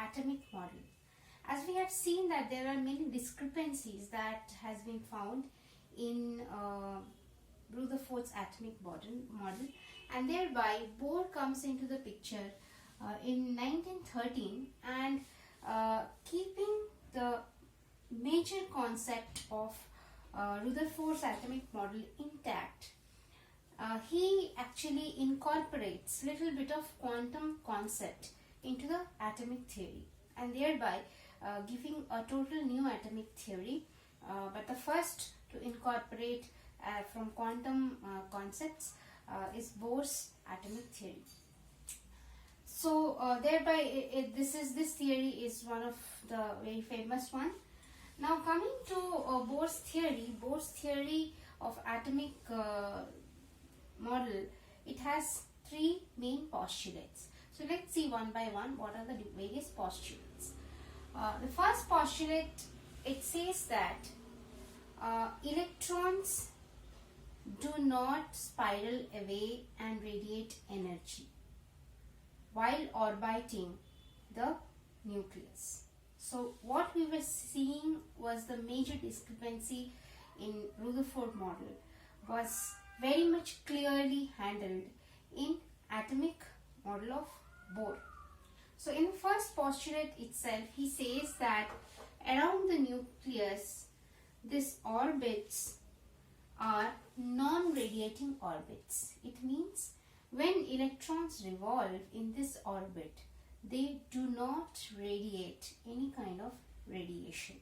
atomic model. As we have seen that there are many discrepancies that has been found in Rutherford's atomic model, and thereby Bohr comes into the picture in 1913, and keeping the major concept of Rutherford's atomic model intact, he actually incorporates little bit of quantum concept into the atomic theory, and thereby giving a total new atomic theory, but the first to incorporate from quantum concepts is Bohr's atomic theory. So thereby this theory is one of the very famous one. Now coming to Bohr's theory of atomic model, it has three main postulates. So let's see one by one what are the various postulates. The first postulate, it says that electrons do not spiral away and radiate energy while orbiting the nucleus. So what we were seeing was the major discrepancy in Rutherford model was very much clearly handled in atomic model of Bohr. So in the first postulate itself, he says that around the nucleus, these orbits are non-radiating orbits. It means when electrons revolve in this orbit, they do not radiate any kind of radiation.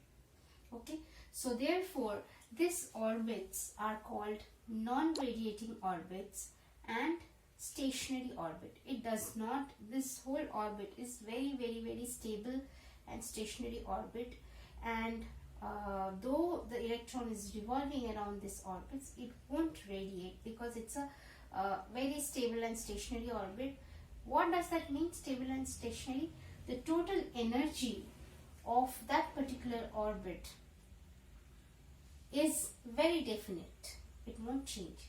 Okay, so therefore these orbits are called non-radiating orbits and stationary orbit. It does not, this whole orbit is very stable and stationary orbit, and though the electron is revolving around this orbits, it won't radiate because it's a very stable and stationary orbit. What does that mean, stable and stationary? The total energy of that particular orbit is very definite. It won't change.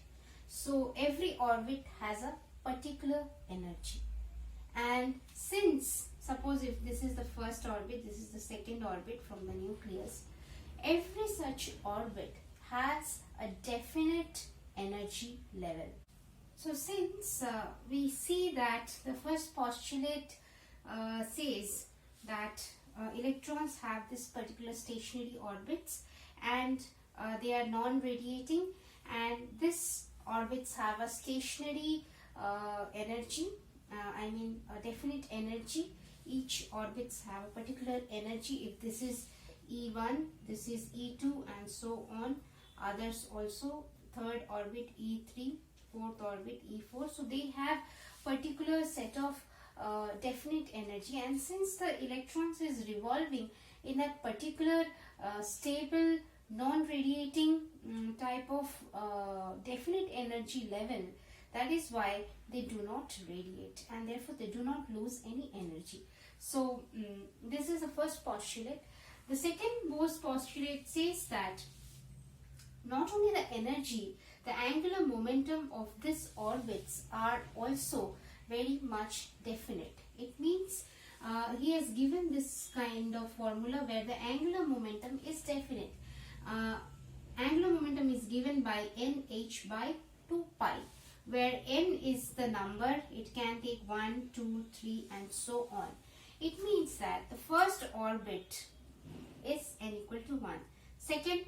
So every orbit has a particular energy. And since, suppose if this is the first orbit, this is the second orbit from the nucleus, every such orbit has a definite energy level. So since we see that the first postulate says that electrons have this particular stationary orbits, and they are non-radiating, and these orbits have a stationary energy, I mean a definite energy. Each orbits have a particular energy. If this is E1, this is E2, and so on. Others also, third orbit E3, fourth orbit E4. So they have particular set of definite energy, and since the electrons is revolving in a particular stable non-radiating type of definite energy level, that is why they do not radiate, and therefore they do not lose any energy. So this is the first postulate. The second Bohr's postulate says that not only the energy, the angular momentum of these orbits are also very much definite. It means he has given this kind of formula where the angular momentum is definite. Angular momentum is given by nh by 2 pi, where n is the number. It can take 1, 2, 3 and so on. It means that the first orbit is n equal to 1, second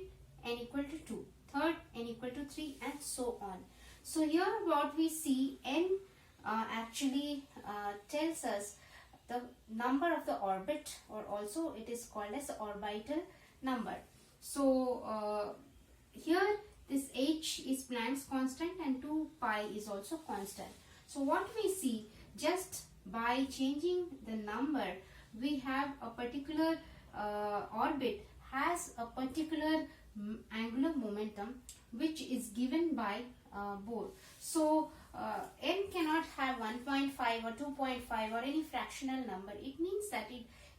n equal to 2, third n equal to 3 and so on. So here what we see, n actually tells us the number of the orbit, or also it is called as orbital number. So here this h is Planck's constant and 2 pi is also constant. So what we see, just by changing the number, we have a particular orbit has a particular angular momentum which is given by Bohr. So n cannot have 1.5 or 2.5 or any fractional number. It means that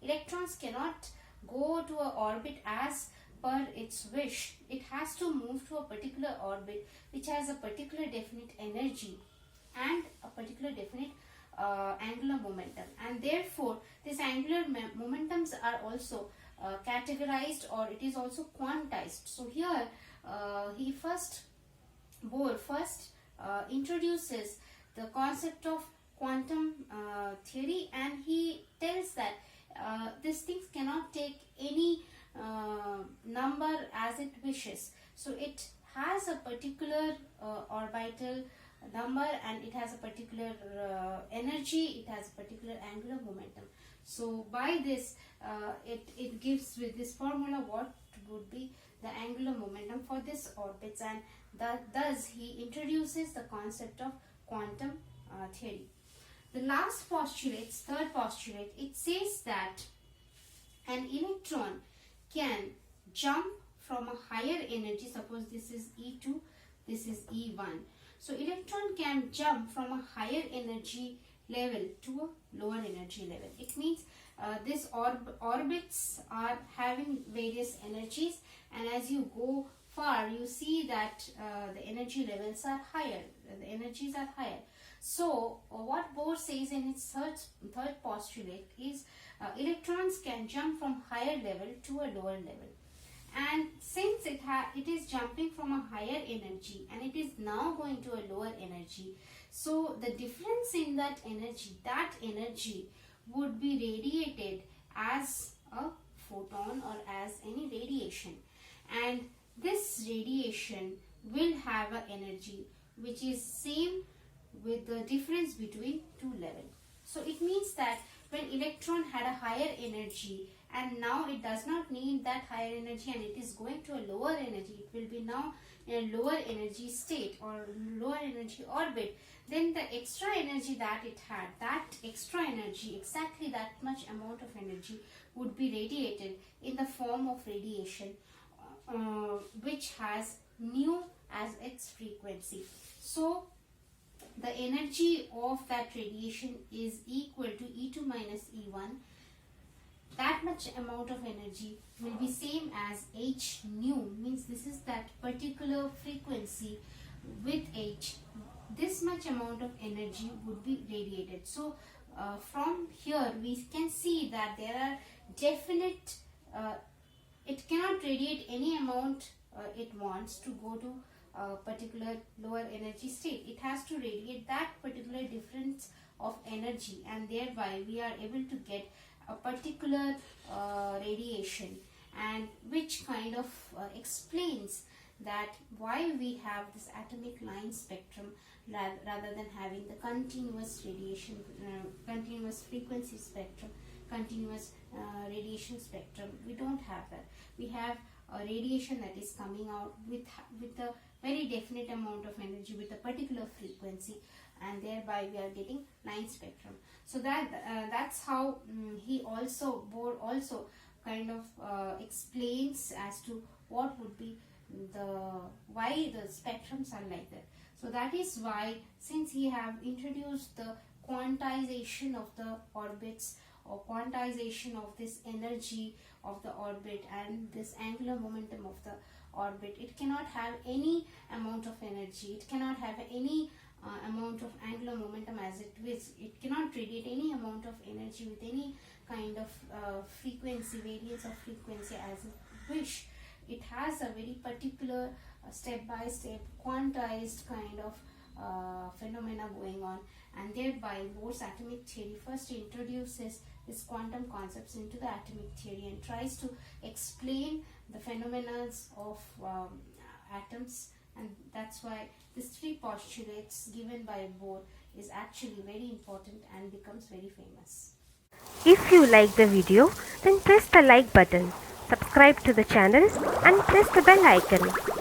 electrons cannot go to an orbit as per its wish. It has to move to a particular orbit which has a particular definite energy and a particular definite angular momentum, and therefore these angular momentums are also categorized, or it is also quantized. So here Bohr first introduces the concept of quantum theory, and he tells that these things cannot take any number as it wishes. So it has a particular orbital number, and it has a particular energy, it has a particular angular momentum. So by this it gives with this formula what would be the angular momentum for this orbits, and thus he introduces the concept of quantum theory. The last postulate, third postulate, it says that an electron can jump from a higher energy. Suppose this is E2, this is E1. So electron can jump from a higher energy level to a lower energy level. It means these orbits are having various energies, and as you go far you see that the energy levels are higher, the energies are higher. So what Bohr says in his third postulate is electrons can jump from higher level to a lower level, and since it is jumping from a higher energy and it is now going to a lower energy, so the difference in that energy would be radiated as a photon or as any radiation, and this radiation will have an energy which is same with the difference between two levels. So it means that when electron had a higher energy and now it does not need that higher energy and it is going to a lower energy, it will be now in a lower energy state or lower energy orbit, then the extra energy that it had, that extra energy, exactly that much amount of energy would be radiated in the form of radiation which has nu as its frequency. So the energy of that radiation is equal to E2 minus E1. That much amount of energy will be same as h nu, means this is that particular frequency with h. This much amount of energy would be radiated. So from here we can see that there are definite, it cannot radiate any amount it wants to go to a particular lower energy state. It has to radiate that particular difference of energy, and thereby we are able to get a particular radiation, and which kind of explains that why we have this atomic line spectrum rather than having the continuous radiation, continuous frequency spectrum, continuous radiation spectrum. We don't have that. We have a radiation that is coming out with a very definite amount of energy with a particular frequency, and thereby we are getting line spectrum. So that's how Bohr also kind of explains as to what would be why the spectrums are like that. So that is why, since he have introduced the quantization of the orbits or quantization of this energy of the orbit and this angular momentum of the orbit, it cannot have any amount of energy, it cannot have any amount of angular momentum as it is. It cannot radiate any amount of energy with any kind of frequency, variance of frequency as it wish. It has a very particular step-by-step quantized kind of phenomena going on, and thereby Bohr's atomic theory first introduces these quantum concepts into the atomic theory and tries to explain the phenomena of atoms, and that's why these three postulates given by Bohr is actually very important and becomes very famous. If you like the video, then press the like button, subscribe to the channel and press the bell icon.